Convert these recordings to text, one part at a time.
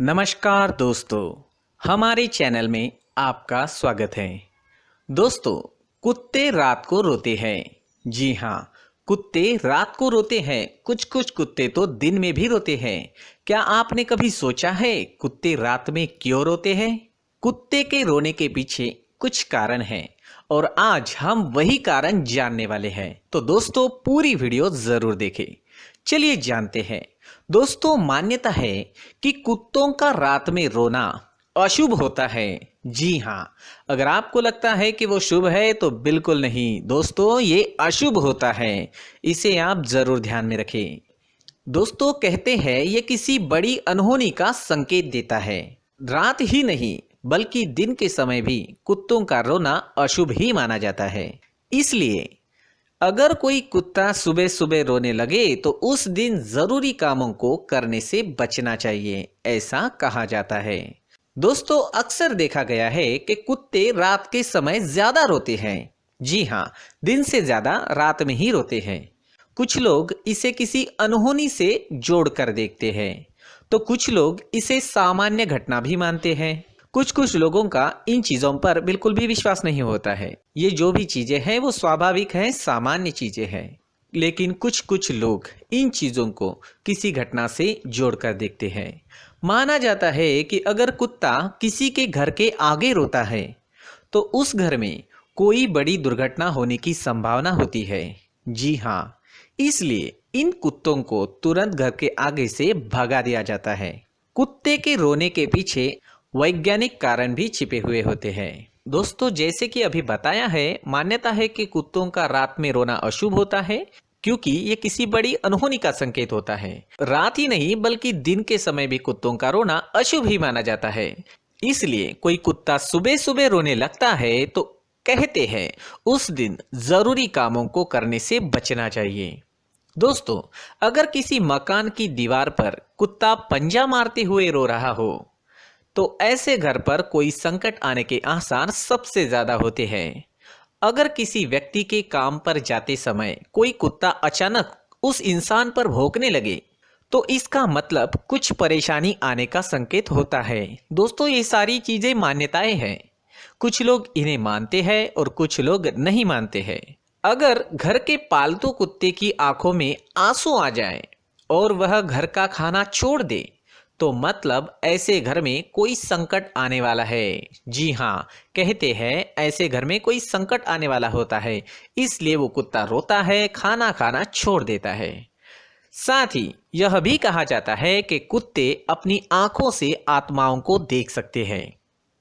नमस्कार दोस्तों, हमारे चैनल में आपका स्वागत है। दोस्तों, कुत्ते रात को रोते हैं। जी हाँ, कुत्ते रात को रोते हैं। कुछ कुछ कुत्ते तो दिन में भी रोते हैं। क्या आपने कभी सोचा है कुत्ते रात में क्यों रोते हैं? कुत्ते के रोने के पीछे कुछ कारण हैं और आज हम वही कारण जानने वाले हैं। तो दोस्तों, पूरी वीडियो जरूर देखें। चलिए जानते हैं। दोस्तों, मान्यता है कि कुत्तों का रात में रोना अशुभ होता है। जी हाँ, अगर आपको लगता है कि वो शुभ है तो बिल्कुल नहीं दोस्तों, ये अशुभ होता है। इसे आप जरूर ध्यान में रखें। दोस्तों, कहते हैं ये किसी बड़ी अनहोनी का संकेत देता है। रात ही नहीं बल्कि दिन के समय भी कुत्तों का रोना अशुभ ही माना जाता है। इसलिए अगर कोई कुत्ता सुबह सुबह रोने लगे तो उस दिन जरूरी कामों को करने से बचना चाहिए, ऐसा कहा जाता है। दोस्तों, अक्सर देखा गया है कि कुत्ते रात के समय ज्यादा रोते हैं। जी हाँ, दिन से ज्यादा रात में ही रोते हैं। कुछ लोग इसे किसी अनहोनी से जोड़कर देखते हैं, तो कुछ लोग इसे सामान्य घटना भी मानते हैं। कुछ कुछ लोगों का इन चीजों पर बिल्कुल भी विश्वास नहीं होता है। ये जो भी चीजें हैं वो स्वाभाविक हैं, सामान्य चीजें हैं। लेकिन कुछ कुछ लोग इन चीजों को किसी घटना से जोड़कर देखते हैं। माना जाता है कि अगर कुत्ता किसी के घर के आगे रोता है तो उस घर में कोई बड़ी दुर्घटना होने की संभावना होती है। जी हाँ, इसलिए इन कुत्तों को तुरंत घर के आगे से भगा दिया जाता है। कुत्ते के रोने के पीछे वैज्ञानिक कारण भी छिपे हुए होते हैं। दोस्तों, जैसे कि अभी बताया है, मान्यता है कि कुत्तों का रात में रोना अशुभ होता है क्योंकि ये किसी बड़ी अनहोनी का संकेत होता है। रात ही नहीं बल्कि दिन के समय भी कुत्तों का रोना अशुभ ही माना जाता है। इसलिए कोई कुत्ता सुबह सुबह रोने लगता है तो कहते हैं उस दिन जरूरी कामों को करने से बचना चाहिए। दोस्तों, अगर किसी मकान की दीवार पर कुत्ता पंजा मारते हुए रो रहा हो तो ऐसे घर पर कोई संकट आने के आसार सबसे ज्यादा होते हैं। अगर किसी व्यक्ति के काम पर जाते समय कोई कुत्ता अचानक उस इंसान पर भौंकने लगे तो इसका मतलब कुछ परेशानी आने का संकेत होता है। दोस्तों, ये सारी चीजें मान्यताएं हैं। कुछ लोग इन्हें मानते हैं और कुछ लोग नहीं मानते हैं। अगर घर के पालतू कुत्ते की आंखों में आंसू आ जाए और वह घर का खाना छोड़ दे तो मतलब ऐसे घर में कोई संकट आने वाला है। जी हाँ, कहते हैं ऐसे घर में कोई संकट आने वाला होता है, इसलिए वो कुत्ता रोता है, खाना खाना छोड़ देता है। साथ ही यह भी कहा जाता है कि कुत्ते अपनी आंखों से आत्माओं को देख सकते हैं।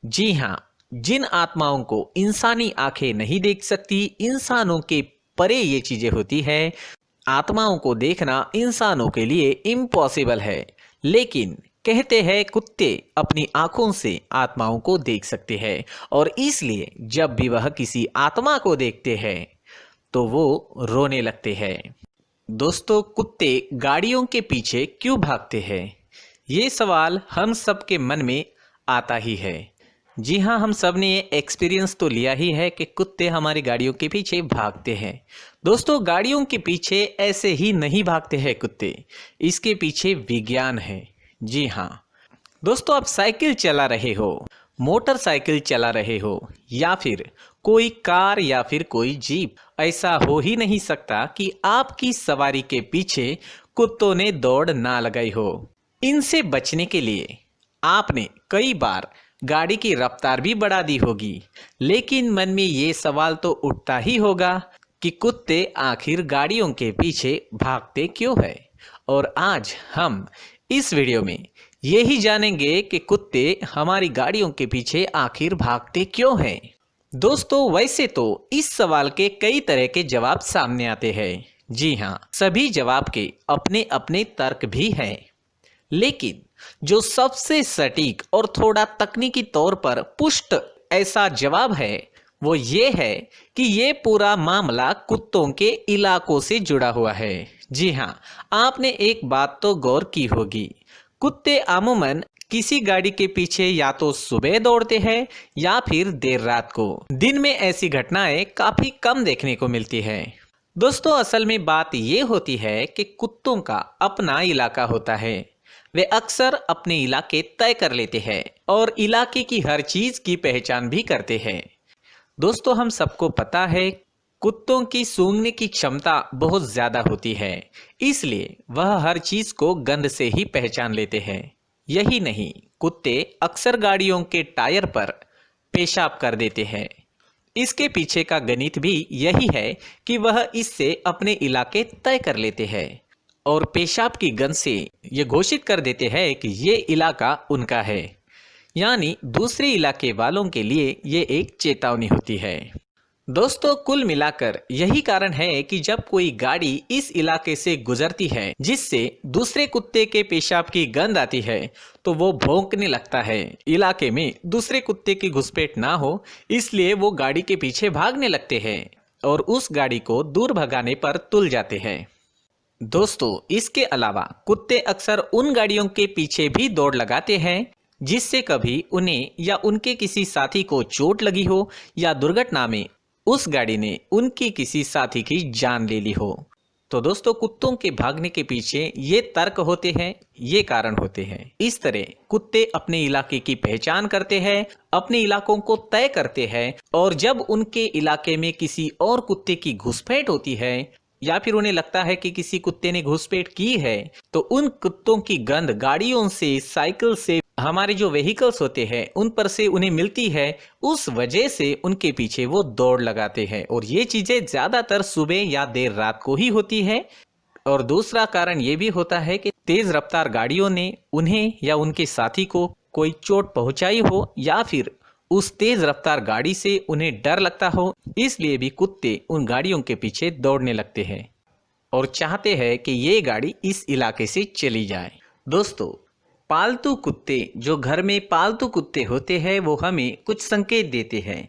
जी हाँ, जिन आत्माओं को इंसानी आंखें नहीं देख सकती, इंसानों के परे ये चीजें होती है। आत्माओं को देखना इंसानों के लिए इम्पॉसिबल है, लेकिन कहते हैं कुत्ते अपनी आंखों से आत्माओं को देख सकते हैं और इसलिए जब भी वह किसी आत्मा को देखते हैं तो वो रोने लगते हैं। दोस्तों, कुत्ते गाड़ियों के पीछे क्यों भागते हैं? ये सवाल हम सबके मन में आता ही है। जी हाँ, हम सब ने ये एक्सपीरियंस तो लिया ही है कि कुत्ते हमारी गाड़ियों के पीछे भागते हैं। दोस्तों, गाड़ियों के पीछे ऐसे ही नहीं भागते हैं कुत्ते, इसके पीछे विज्ञान है। जी हाँ दोस्तों, आप साइकिल चला रहे हो, मोटरसाइकिल चला रहे हो या फिर कोई कार या फिर कोई जीप, ऐसा हो ही नहीं सकता कि आपकी सवारी के पीछे कुत्तों ने दौड़ ना लगाई हो। इनसे बचने के लिए आपने कई बार गाड़ी की रफ्तार भी बढ़ा दी होगी, लेकिन मन में ये सवाल तो उठता ही होगा कि कुत्ते आखिर गाड़ियों के पीछे भागते क्यों है। और आज हम इस वीडियो में यही जानेंगे कि कुत्ते हमारी गाड़ियों के पीछे आखिर भागते क्यों हैं। दोस्तों, वैसे तो इस सवाल के कई तरह के जवाब सामने आते हैं। जी हाँ, सभी जवाब के अपने अपने तर्क भी हैं, लेकिन जो सबसे सटीक और थोड़ा तकनीकी तौर पर पुष्ट ऐसा जवाब है वो ये है कि ये पूरा मामला कुत्तों के इलाकों से जुड़ा हुआ है। जी हाँ, आपने एक बात तो गौर की होगी, कुत्ते अमूमन किसी गाड़ी के पीछे या तो सुबह दौड़ते हैं या फिर देर रात को। दिन में ऐसी घटनाएं काफी कम देखने को मिलती है। दोस्तों, असल में बात ये होती है कि कुत्तों का अपना इलाका होता है। वे अक्सर अपने इलाके तय कर लेते हैं और इलाके की हर चीज की पहचान भी करते हैं। दोस्तों, हम सबको पता है कुत्तों की सूंघने की क्षमता बहुत ज्यादा होती है, इसलिए वह हर चीज को गंध से ही पहचान लेते हैं। यही नहीं, कुत्ते अक्सर गाड़ियों के टायर पर पेशाब कर देते हैं। इसके पीछे का गणित भी यही है कि वह इससे अपने इलाके तय कर लेते हैं और पेशाब की गंध से ये घोषित कर देते हैं कि ये इलाका उनका है। यानी दूसरे इलाके वालों के लिए ये एक चेतावनी होती है। दोस्तों, कुल मिलाकर यही कारण है कि जब कोई गाड़ी इस इलाके से गुजरती है जिससे दूसरे कुत्ते के पेशाब की गंध आती है, तो वो भौंकने लगता है। इलाके में दूसरे कुत्ते की घुसपैठ ना हो, इसलिए वो गाड़ी के पीछे भागने लगते हैं और उस गाड़ी को दूर भगाने पर तुल जाते हैं। दोस्तों, इसके अलावा कुत्ते अक्सर उन गाड़ियों के पीछे भी दौड़ लगाते हैं जिससे कभी उन्हें या उनके किसी साथी को चोट लगी हो या दुर्घटना में उस गाड़ी ने उनकी किसी साथी की जान ले ली हो। तो दोस्तों, कुत्तों के भागने के पीछे ये तर्क होते हैं, ये कारण होते हैं। इस तरह कुत्ते अपने इलाके की पहचान करते हैं, अपने इलाकों को तय करते हैं और जब उनके इलाके में किसी और कुत्ते की घुसपैठ होती है या फिर उन्हें लगता है कि किसी कुत्ते ने घुसपैठ की है, तो उन कुत्तों की गंध गाड़ियों से, साइकिल से, हमारे जो व्हीकल्स होते हैं उन पर से उन्हें मिलती है। उस वजह से उनके पीछे वो दौड़ लगाते हैं और ये चीजें ज्यादातर सुबह या देर रात को ही होती है। और दूसरा कारण ये भी होता है कि तेज रफ्तार गाड़ियों ने उन्हें या उनके साथी को कोई चोट पहुंचाई हो या फिर उस तेज रफ्तार गाड़ी से उन्हें डर लगता हो, इसलिए भी कुत्ते उन गाड़ियों के पीछे दौड़ने लगते हैं और चाहते हैं कि ये गाड़ी इस इलाके से चली जाए। दोस्तों, पालतू कुत्ते, जो घर में पालतू कुत्ते होते हैं, वो हमें कुछ संकेत देते हैं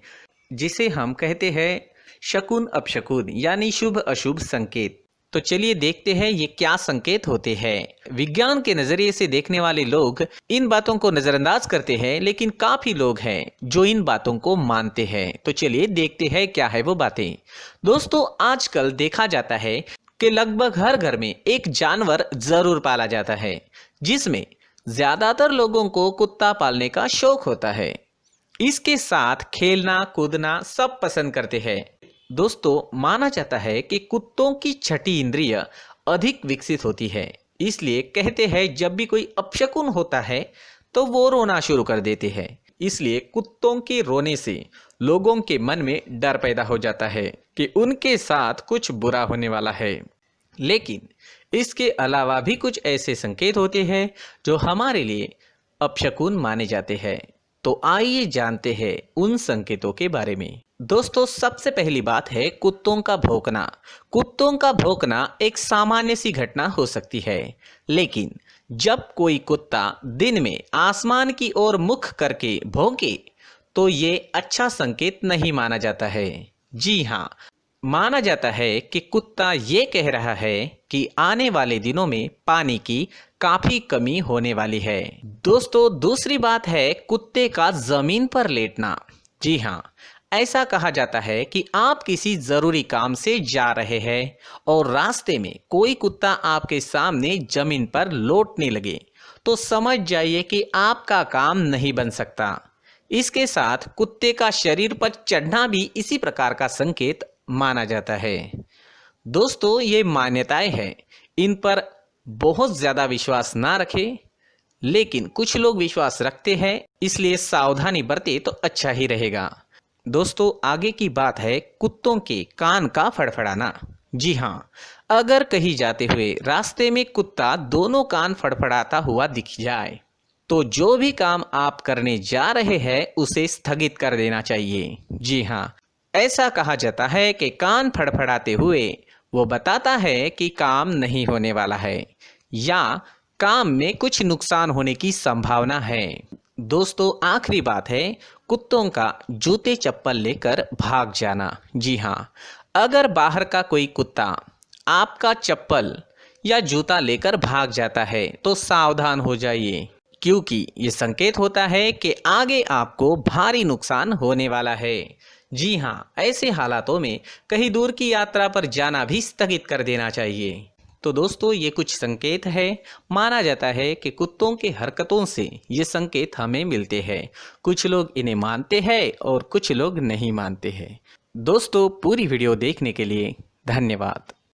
जिसे हम कहते हैं शकुन अपशकुन, यानी शुभ अशुभ संकेत। तो चलिए देखते हैं ये क्या संकेत होते हैं। विज्ञान के नजरिए से देखने वाले लोग इन बातों को नजरअंदाज करते हैं, लेकिन काफी लोग हैं जो इन बातों को मानते हैं। तो चलिए देखते हैं क्या है वो बातें। दोस्तों, आजकल देखा जाता है कि लगभग हर घर में एक जानवर जरूर पाला जाता है, जिसमें ज्यादातर लोगों को कुत्ता पालने का शौक होता है। इसके साथ खेलना कूदना सब पसंद करते हैं। दोस्तों, माना जाता है कि कुत्तों की छठी इंद्रिय अधिक विकसित होती है, इसलिए कहते हैं जब भी कोई अपशकुन होता है तो वो रोना शुरू कर देते हैं। इसलिए कुत्तों के रोने से लोगों के मन में डर पैदा हो जाता है कि उनके साथ कुछ बुरा होने वाला है। लेकिन इसके अलावा भी कुछ ऐसे संकेत होते हैं जो हमारे लिए अपशकुन माने जाते हैं। तो आइए जानते हैं उन संकेतों के बारे में। दोस्तों, सबसे पहली बात है कुत्तों का भौंकना। कुत्तों का भौंकना एक सामान्य सी घटना हो सकती है, लेकिन जब कोई कुत्ता दिन में आसमान की ओर मुख करके भौंके तो ये अच्छा संकेत नहीं माना जाता है। जी हाँ, माना जाता है कि कुत्ता ये कह रहा है कि आने वाले दिनों में पानी की काफी कमी होने वाली है। दोस्तों, दूसरी बात है कुत्ते का जमीन पर लेटना। जी हाँ, ऐसा कहा जाता है कि आप किसी जरूरी काम से जा रहे हैं और रास्ते में कोई कुत्ता आपके सामने जमीन पर लौटने लगे तो समझ जाइए कि आपका काम नहीं बन सकता। इसके साथ कुत्ते का शरीर पर चढ़ना भी इसी प्रकार का संकेत माना जाता है। दोस्तों, ये मान्यताएं हैं, इन पर बहुत ज्यादा विश्वास ना रखें, लेकिन कुछ लोग विश्वास रखते हैं, इसलिए सावधानी बरते तो अच्छा ही रहेगा। दोस्तों, आगे की बात है कुत्तों के कान का फड़फड़ाना। जी हाँ, अगर कहीं जाते हुए रास्ते में कुत्ता दोनों कान फड़फड़ाता हुआ दिख जाए तो जो भी काम आप करने जा रहे हैं उसे स्थगित कर देना चाहिए। जी हाँ, ऐसा कहा जाता है कि कान फड़फड़ाते हुए वो बताता है कि काम नहीं होने वाला है या काम में कुछ नुकसान होने की संभावना है। दोस्तों, आखिरी बात है कुत्तों का जूते चप्पल लेकर भाग जाना। जी हाँ, अगर बाहर का कोई कुत्ता आपका चप्पल या जूता लेकर भाग जाता है तो सावधान हो जाइए, क्योंकि ये संकेत होता है कि आगे आपको भारी नुकसान होने वाला है। जी हाँ, ऐसे हालातों में कहीं दूर की यात्रा पर जाना भी स्थगित कर देना चाहिए। तो दोस्तों ये कुछ संकेत है। माना जाता है कि कुत्तों के हरकतों से ये संकेत हमें मिलते हैं। कुछ लोग इन्हें मानते हैं और कुछ लोग नहीं मानते हैं। दोस्तों पूरी वीडियो देखने के लिए धन्यवाद।